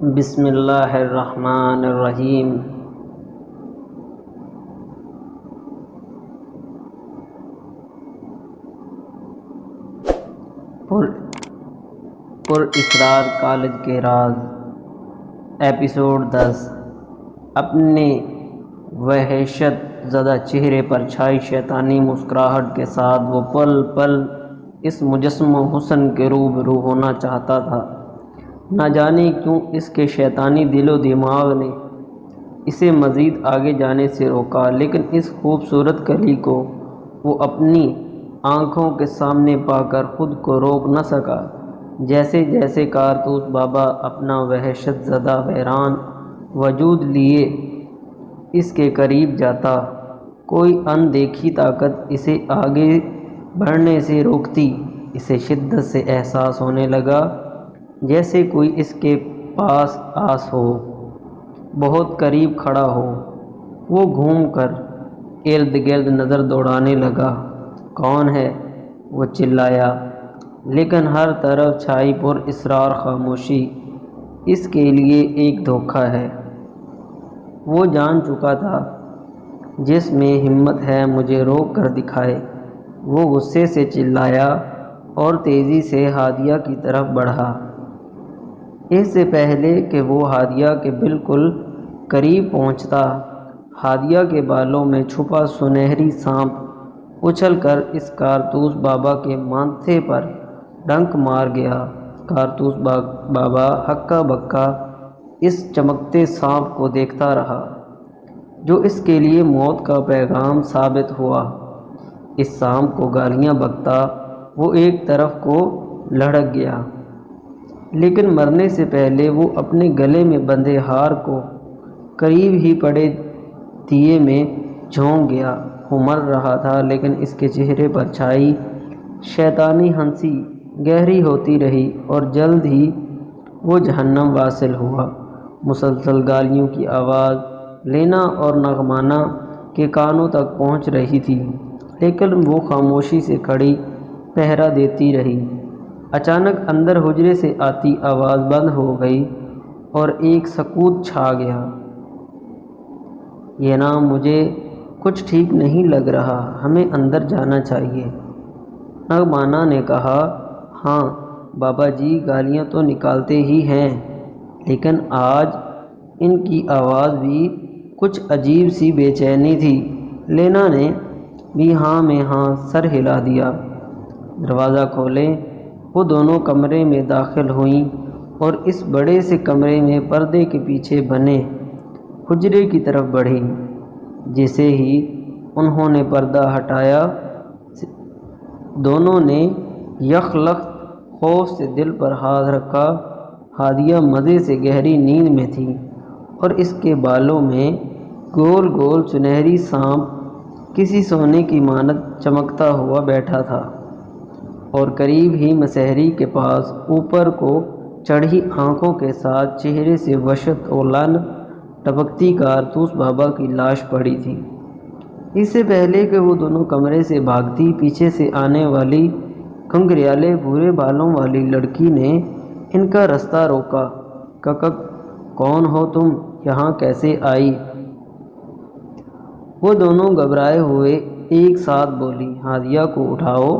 بسم اللہ الرحمن الرحیم۔ پر اسرار کالج کے راز، ایپیسوڈ 10۔ اپنے وحشت زدہ چہرے پر چھائی شیطانی مسکراہٹ کے ساتھ وہ پل پل اس مجسمہ حسن کے روبرو ہونا چاہتا تھا۔ نہ جانے کیوں اس کے شیطانی دل و دماغ نے اسے مزید آگے جانے سے روکا، لیکن اس خوبصورت کلی کو وہ اپنی آنکھوں کے سامنے پا کر خود کو روک نہ سکا۔ جیسے جیسے کارتوس بابا اپنا وحشت زدہ ویران وجود لیے اس کے قریب جاتا، کوئی اندیکھی طاقت اسے آگے بڑھنے سے روکتی۔ اسے شدت سے احساس ہونے لگا جیسے کوئی اس کے پاس آس ہو، بہت قریب کھڑا ہو۔ وہ گھوم کر ارد گرد نظر دوڑانے لگا۔ کون ہے؟ وہ چلایا، لیکن ہر طرف چھائی پر اسرار خاموشی اس کے لیے ایک دھوکہ ہے۔ وہ جان چکا تھا، جس میں ہمت ہے مجھے روک کر دکھائے۔ وہ غصے سے چلایا اور تیزی سے ہادیہ کی طرف بڑھا۔ اس سے پہلے کہ وہ ہادیہ کے بالکل قریب پہنچتا، ہادیہ کے بالوں میں چھپا سنہری سانپ اچھل کر اس کارتوس بابا کے ماتھے پر ڈنک مار گیا۔ کارتوس بابا ہکا بکا اس چمکتے سانپ کو دیکھتا رہا، جو اس کے لیے موت کا پیغام ثابت ہوا۔ اس سانپ کو گالیاں بکتا وہ ایک طرف کو لڑھک گیا، لیکن مرنے سے پہلے وہ اپنے گلے میں بندھے ہار کو قریب ہی پڑے دیے میں جھونک گیا۔ وہ مر رہا تھا، لیکن اس کے چہرے پر چھائی شیطانی ہنسی گہری ہوتی رہی، اور جلد ہی وہ جہنم واصل ہوا۔ مسلسل گالیوں کی آواز لینا اور نغمانہ کے کانوں تک پہنچ رہی تھی، لیکن وہ خاموشی سے کھڑی پہرا دیتی رہی۔ اچانک اندر حجرے سے آتی آواز بند ہو گئی اور ایک سکوت چھا گیا۔ یہ نام مجھے کچھ ٹھیک نہیں لگ رہا، ہمیں اندر جانا چاہیے، نغمانہ نے کہا۔ ہاں بابا جی، گالیاں تو نکالتے ہی ہیں، لیکن آج ان کی آواز بھی کچھ عجیب سی بے چینی تھی۔ لینا نے بھی ہاں میں ہاں سر ہلا دیا۔ دروازہ کھولیں۔ وہ دونوں کمرے میں داخل ہوئیں اور اس بڑے سے کمرے میں پردے کے پیچھے بنے حجرے کی طرف بڑھیں۔ جیسے ہی انہوں نے پردہ ہٹایا، دونوں نے یکلخت خوف سے دل پر ہاتھ رکھا۔ ہادیہ مزے سے گہری نیند میں تھی، اور اس کے بالوں میں گول گول سنہری سانپ کسی سونے کی مانند چمکتا ہوا بیٹھا تھا، اور قریب ہی مسحری کے پاس اوپر کو چڑھی آنکھوں کے ساتھ چہرے سے وحشت اور لعن ٹپکتی کارتوس بابا کی لاش پڑی تھی۔ اس سے پہلے کہ وہ دونوں کمرے سے بھاگتی، پیچھے سے آنے والی گھنگریالے بھورے بالوں والی لڑکی نے ان کا رستہ روکا۔ ککک، کون ہو تم؟ یہاں کیسے آئی؟ وہ دونوں گھبرائے ہوئے ایک ساتھ بولی۔ ہادیہ کو اٹھاؤ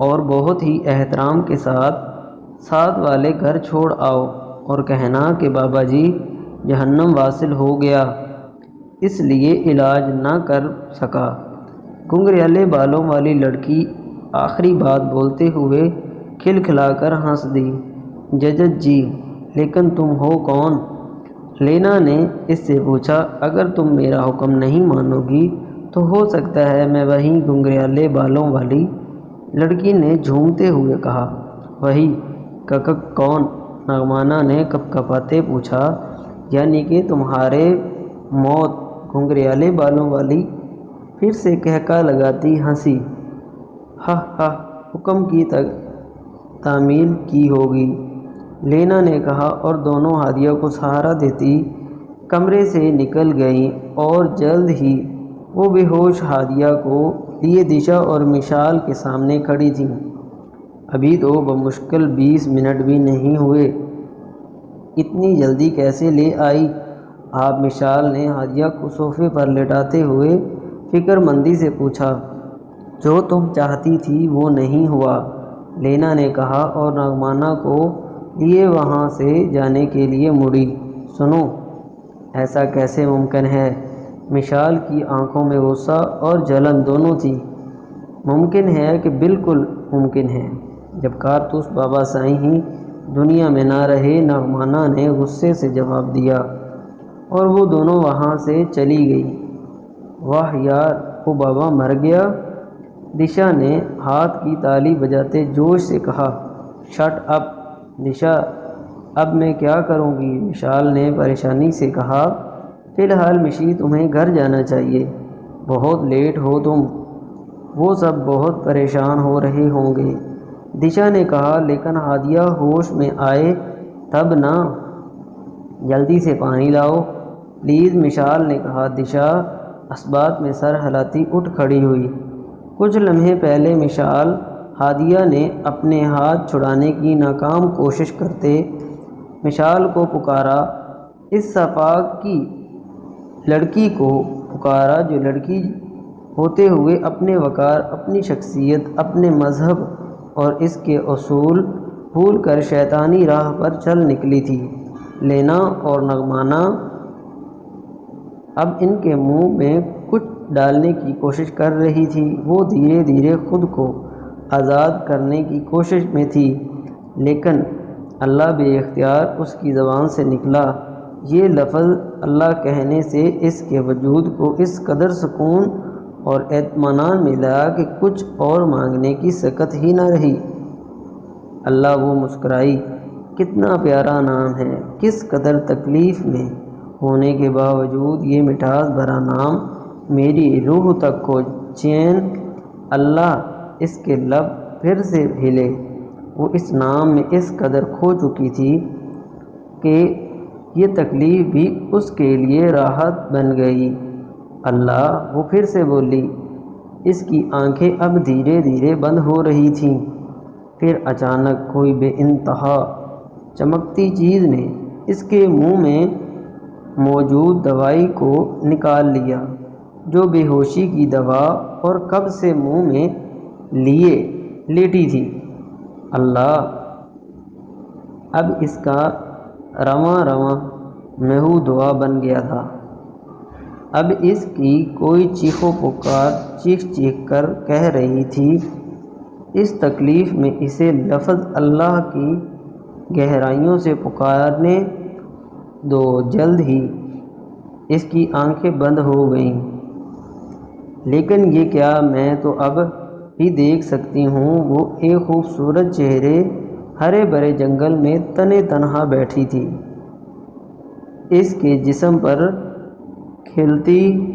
اور بہت ہی احترام کے ساتھ والے گھر چھوڑ آؤ، اور کہنا کہ بابا جی جہنم واصل ہو گیا، اس لیے علاج نہ کر سکا۔ گھنگریالے بالوں والی لڑکی آخری بات بولتے ہوئے کھلکھلا کر ہنس دی۔ ججت جی، لیکن تم ہو کون؟ لینا نے اس سے پوچھا۔ اگر تم میرا حکم نہیں مانو گی تو ہو سکتا ہے میں وہی، گھنگریالے بالوں والی لڑکی نے جھومتے ہوئے کہا۔ وہی؟ ککک کون؟ نغمانہ نے کپ کپاتے پوچھا۔ یعنی کہ تمہارے موت، گھنگریالے بالوں والی پھر سے کہکا لگاتی ہنسی۔ ہا ہا، حکم کی تعمیل کی ہوگی، لینا نے کہا، اور دونوں ہادیہ کو سہارا دیتی کمرے سے نکل گئیں، اور جلد ہی وہ بے ہوش ہادیہ کو لیے دشا اور مشال کے سامنے کھڑی تھیں۔ ابھی تو بمشکل 20 منٹ بھی نہیں ہوئے اتنی جلدی کیسے لے آئی؟ آپ مشال نے ہادیہ کو صوفے پر لٹاتے ہوئے فکر مندی سے پوچھا۔ جو تم چاہتی تھی وہ نہیں ہوا، لینا نے کہا اور نغمانہ کو لیے وہاں سے جانے کے لیے مڑی۔ سنو، ایسا کیسے ممکن ہے؟ مشال کی آنکھوں میں غصہ اور جلن دونوں تھی۔ ممکن ہے کہ بالکل ممکن ہے، جب کارتوس بابا سائیں ہی دنیا میں نہ رہے، نغمانہ نے غصے سے جواب دیا، اور وہ دونوں وہاں سے چلی گئی۔ واہ یار، وہ بابا مر گیا؟ دشا نے ہاتھ کی تالی بجاتے جوش سے کہا۔ شٹ اپ دشا، اب میں کیا کروں گی؟ مشال نے پریشانی سے کہا۔ فی الحال مشی، تمہیں گھر جانا چاہیے، بہت لیٹ ہو تم۔ وہ سب بہت پریشان ہو رہے ہوں گے، دشا نے کہا، لیکن ہادیہ ہوش میں آئے تب نا۔ جلدی سے پانی لاؤ پلیز، مشال نے کہا۔ دشا اثبات میں سر ہلاتی اٹھ کھڑی ہوئی۔ کچھ لمحے پہلے مشال ہادیہ نے اپنے ہاتھ چھڑانے کی ناکام کوشش کرتے مشال کو پکارا، اس سپاک کی لڑکی کو پکارا جو لڑکی ہوتے ہوئے اپنے وقار، اپنی شخصیت، اپنے مذہب اور اس کے اصول بھول کر شیطانی راہ پر چل نکلی تھی۔ لینا اور نغمانہ اب ان کے منہ میں کچھ ڈالنے کی کوشش کر رہی تھی۔ وہ دھیرے دھیرے خود کو آزاد کرنے کی کوشش میں تھی، لیکن اللہ بے اختیار اس کی زبان سے نکلا۔ یہ لفظ اللہ کہنے سے اس کے وجود کو اس قدر سکون اور اطمینان ملا کہ کچھ اور مانگنے کی سکت ہی نہ رہی۔ اللہ۔ وہ مسکرائی۔ کتنا پیارا نام ہے، کس قدر تکلیف میں ہونے کے باوجود یہ مٹھاس بھرا نام میری روح تک کو چین۔ اللہ۔ اس کے لب پھر سے ہلے۔ وہ اس نام میں اس قدر کھو چکی تھی کہ یہ تکلیف بھی اس کے لیے راحت بن گئی۔ اللہ۔ وہ پھر سے بولی۔ اس کی آنکھیں اب دھیرے دھیرے بند ہو رہی تھیں۔ پھر اچانک کوئی بے انتہا چمکتی چیز نے اس کے منہ میں موجود دوائی کو نکال لیا، جو بے ہوشی کی دوا اور کب سے منہ میں لیے لیٹی تھی۔ اللہ۔ اب اس کا رواں رواں محو دعا بن گیا تھا۔ اب اس کی کوئی چیخ و پکار چیخ چیخ کر کہہ رہی تھی۔ اس تکلیف میں اسے لفظ اللہ کی گہرائیوں سے پکارنے دو۔ جلد ہی اس کی آنکھیں بند ہو گئیں۔ لیکن یہ کیا، میں تو اب بھی دیکھ سکتی ہوں۔ وہ ایک خوبصورت چہرے ہرے بھرے جنگل میں تنے تنہا بیٹھی تھی۔ اس کے جسم پر کھلتی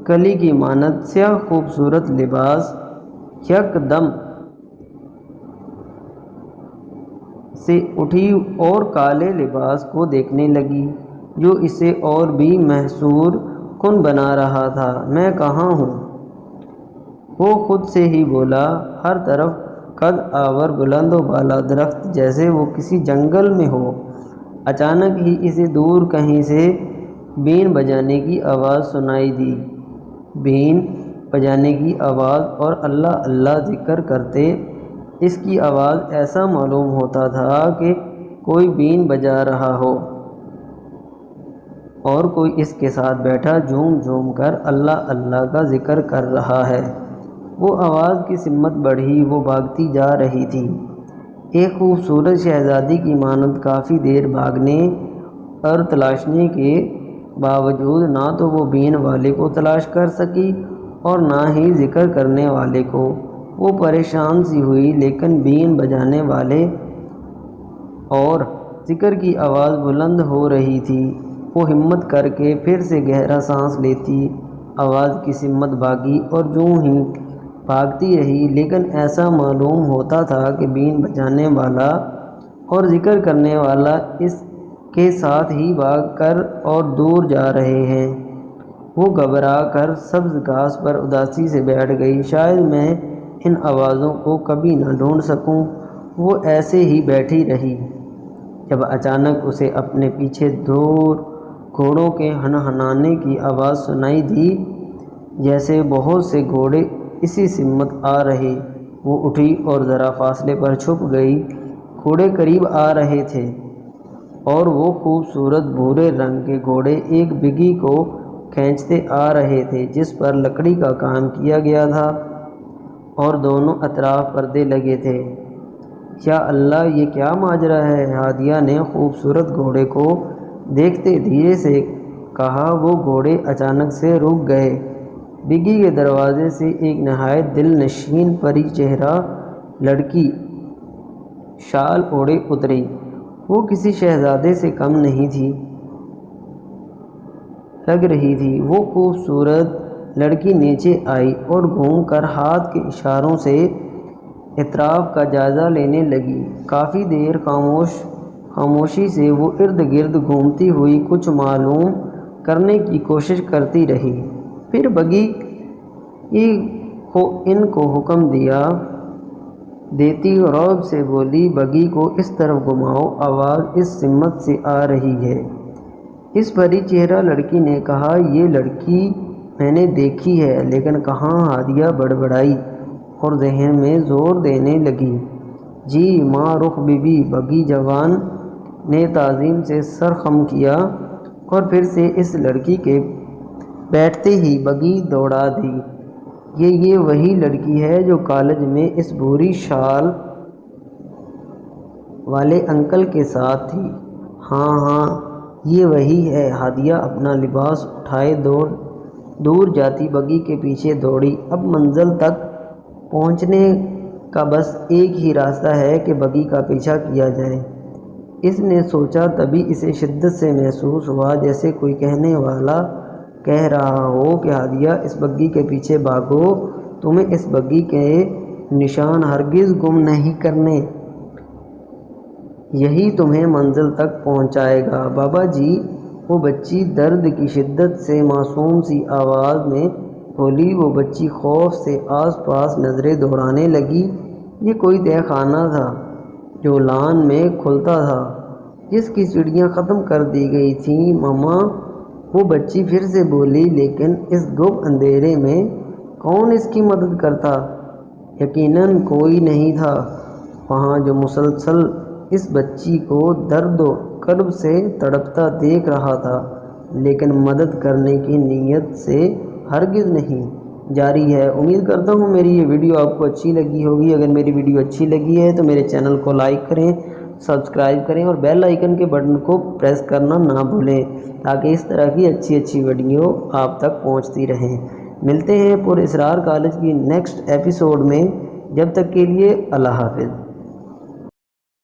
کلی کی مانند سیاہ خوبصورت لباس یک دم سے اٹھی اور کالے لباس کو دیکھنے لگی، جو اسے اور بھی محصور کن بنا رہا تھا۔ میں کہاں ہوں؟ وہ خود سے ہی بولا۔ ہر طرف قد آور بلند و بالا درخت، جیسے وہ کسی جنگل میں ہو۔ اچانک ہی اسے دور کہیں سے بین بجانے کی آواز سنائی دی۔ بین بجانے کی آواز اور اللہ اللہ ذکر کرتے اس کی آواز ایسا معلوم ہوتا تھا کہ کوئی بین بجا رہا ہو اور کوئی اس کے ساتھ بیٹھا جھوم جھوم کر اللہ اللہ کا ذکر کر رہا ہے۔ وہ آواز کی سمت بڑھی، وہ بھاگتی جا رہی تھی، ایک خوبصورت شہزادی کی مانند۔ کافی دیر بھاگنے اور تلاشنے کے باوجود نہ تو وہ بین والے کو تلاش کر سکی اور نہ ہی ذکر کرنے والے کو۔ وہ پریشان سی ہوئی، لیکن بین بجانے والے اور ذکر کی آواز بلند ہو رہی تھی۔ وہ ہمت کر کے پھر سے گہرا سانس لیتی، آواز کی سمت بھاگی اور یوں ہی بھاگتی رہی، لیکن ایسا معلوم ہوتا تھا کہ بین بجانے والا اور ذکر کرنے والا اس کے ساتھ ہی بھاگ کر اور دور جا رہے ہیں۔ وہ گھبرا کر سبز گھاس پر اداسی سے بیٹھ گئی۔ شاید میں ان آوازوں کو کبھی نہ ڈھونڈ سکوں۔ وہ ایسے ہی بیٹھی رہی جب اچانک اسے اپنے پیچھے دور گھوڑوں کے ہنہنانے کی آواز سنائی دی، جیسے بہت سے گھوڑے اسی سمت آ رہے۔ وہ اٹھی اور ذرا فاصلے پر چھپ گئی۔ گھوڑے قریب آ رہے تھے اور وہ خوبصورت بھورے رنگ کے گھوڑے ایک بگھی کو کھینچتے آ رہے تھے جس پر لکڑی کا کام کیا گیا تھا اور دونوں اطراف پردے لگے تھے۔ یا اللہ، یہ کیا ماجرا ہے؟ ہادیہ نے خوبصورت گھوڑے کو دیکھتے دھیرے سے کہا۔ وہ گھوڑے اچانک سے رک گئے۔ بگھی کے دروازے سے ایک نہایت دل نشین پری چہرہ لڑکی شال اوڑھے اتری۔ وہ کسی شہزادے سے کم نہیں تھی لگ رہی تھی۔ وہ خوبصورت لڑکی نیچے آئی اور گھوم کر ہاتھ کے اشاروں سے اطراف کا جائزہ لینے لگی۔ کافی دیر خاموشی سے وہ ارد گرد گھومتی ہوئی کچھ معلوم کرنے کی کوشش کرتی رہی۔ پھر بگھی ان کو حکم دیتی رعب سے بولی، بگھی کو اس طرف گھماؤ، آواز اس سمت سے آ رہی ہے۔ اس پری چہرہ لڑکی نے کہا، یہ لڑکی میں نے دیکھی ہے، لیکن کہاں؟ ہادیہ بڑبڑائی اور ذہن میں زور دینے لگی۔ جی ماں رخ بی بی۔ بگھی جوان نے تعظیم سے سر خم کیا اور پھر سے اس لڑکی کے بیٹھتے ہی بگھی دوڑا دی۔ یہ وہی لڑکی ہے جو کالج میں اس بھوری شال والے انکل کے ساتھ تھی؟ ہاں، یہ وہی ہے۔ ہادیہ اپنا لباس اٹھائے دور جاتی بگھی کے پیچھے دوڑی۔ اب منزل تک پہنچنے کا بس ایک ہی راستہ ہے کہ بگھی کا پیچھا کیا جائے، اس نے سوچا۔ تبھی اسے شدت سے محسوس ہوا جیسے کوئی کہنے والا کہہ رہا ہو کہ ہادیہ، اس بگھی کے پیچھے بھاگو، تمہیں اس بگھی کے نشان ہرگز گم نہیں کرنے، یہی تمہیں منزل تک پہنچائے گا۔ بابا جی، وہ بچی درد کی شدت سے معصوم سی آواز میں بولی۔ وہ بچی خوف سے آس پاس نظریں دوڑانے لگی۔ یہ کوئی تہہ خانہ تھا جو لان میں کھلتا تھا، جس کی سیڑھیاں ختم کر دی گئی تھیں۔ ماما، وہ بچی پھر سے بولی، لیکن اس گپ اندھیرے میں کون اس کی مدد کرتا؟ یقیناً کوئی نہیں تھا وہاں جو مسلسل اس بچی کو درد و کرب سے تڑپتا دیکھ رہا تھا، لیکن مدد کرنے کی نیت سے ہرگز نہیں۔ جاری ہے۔ امید کرتا ہوں میری یہ ویڈیو آپ کو اچھی لگی ہوگی۔ اگر میری ویڈیو اچھی لگی ہے تو میرے چینل کو لائک کریں، سبسکرائب کریں اور بیل آئیکن کے بٹن کو پریس کرنا نہ بھولیں تاکہ اس طرح کی اچھی ویڈیو آپ تک پہنچتی رہیں۔ ملتے ہیں پر اسرار کالج کی نیکسٹ ایپیسوڈ میں۔ جب تک کے لیے اللہ حافظ۔